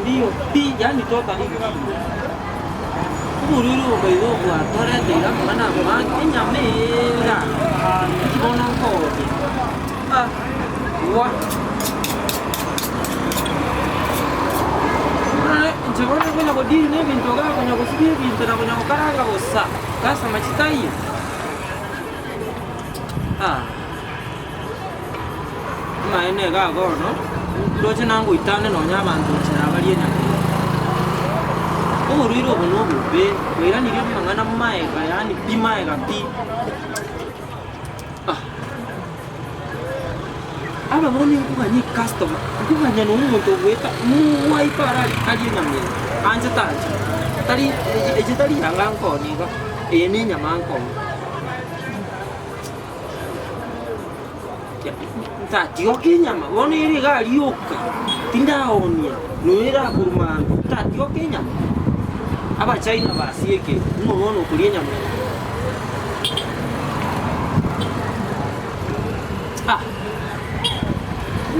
mbio pi yani toka hivi Nguruwe baido kwa tore tira mana ma nyamera kibona ngode wa Jabona kwenye kodini ne bintu ga kwenye kusibia bintu na kwenye karanga bossa kasa machitai maene ga gono doche nangu itane no nyabantu chira bali enya Nguruwe bono bube wera ni ryo mangana maega yani pimaega pi aba moni kubanyi customer kubanya no muntu weta muwai para ali namye anje taje tari eje tari yanganko ni ga ene nyamanko ta tioke nyama woni iri ga rioka tindaonia noera kuruma ta tioke nyama aba China basieke unono kulie nyama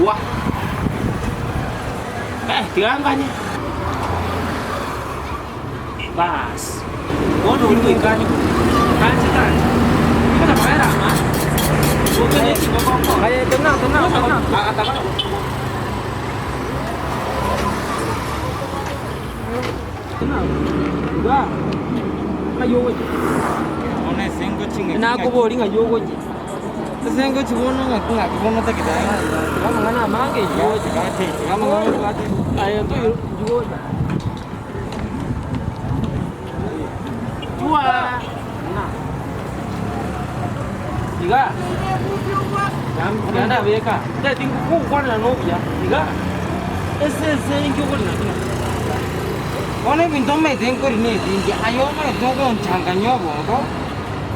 wah tiranganya bas wono uli ikani kanji kanji kita bayar ama bukan ini ngomong ayo tenang katakan tenang enggak ayo one sengo chinga na ko boli ngayo goje sengo chibono ngakunga kibono takida kama ngana mange yoje kate kama ngana kate ayo to yoje tua na iga yana beka da tingu ku kwana no bia iga ese ingi ko na one binto me tengo ni dingi ayo me togo changa nyobo ko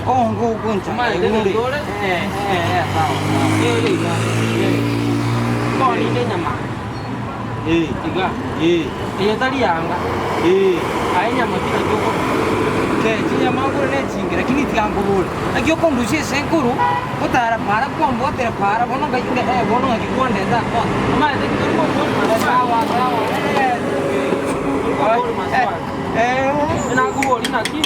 Ongo kuncha mai nguri sawa ko ni ne nyama tiga iya tadi anga ai nyama kita joko ke nyama ngure ne chingira kini tiango bol agyo ko ndushi senkuru utara para ko mbote para bono ga bono ga kikonde da ma de ko sawa na kuboli na ki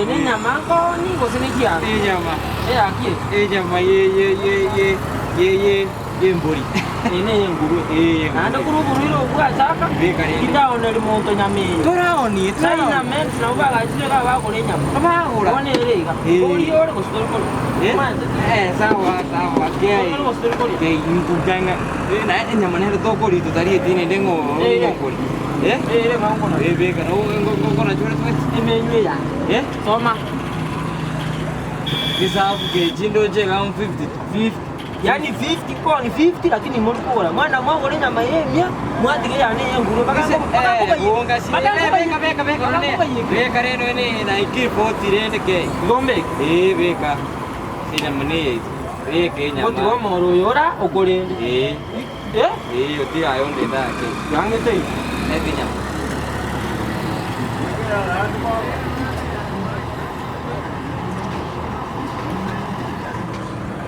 ne nyama ko ni go sene kia nyama aki nyama ye mbori ne nguruwe anda kurubuliro bwa chaka kita oneli monto nyame toraoni tsaina men na ubaga chira ba ko nyama abagura one erega oli ore ko storo sawa ke inguganga na nyama ne to ko lito tari tine dengo ngokoli mango na bega no ngona chura imenywe ya toma bisabu ke jindo je ga 50 yani 50 kwa ni 50 lakini mbona bora mwana mwangu ni nyama yemia mwati ke yani nguruwe baka bonga si beka reno ne na ikipoti rene ke gombe beka sina mane beke nyama oti wa moro yora ogorende oti ayonde da ke yange te nyama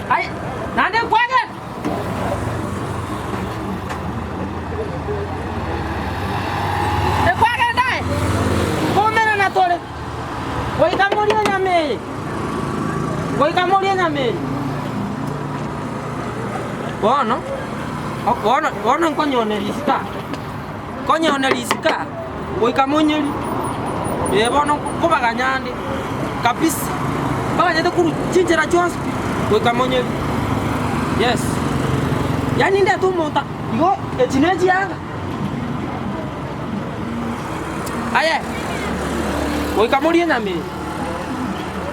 ai nande kwaje kwaje dai komena na tole woi kamoria nyame Bono konyone lisika woi kamonyeri bono kubaganyande kabisa baganyade kuru chinjera chonse woi kamonyeri yes yani nda tumonta yo echineji yanga aye woi kamoria nyame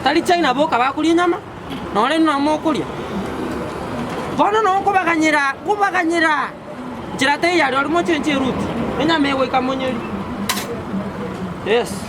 tali China boka bakuria nyama nole no mokuria bono no kubaganyira njira te yari oli mo chenche ruti enyama woi kamonyeri yes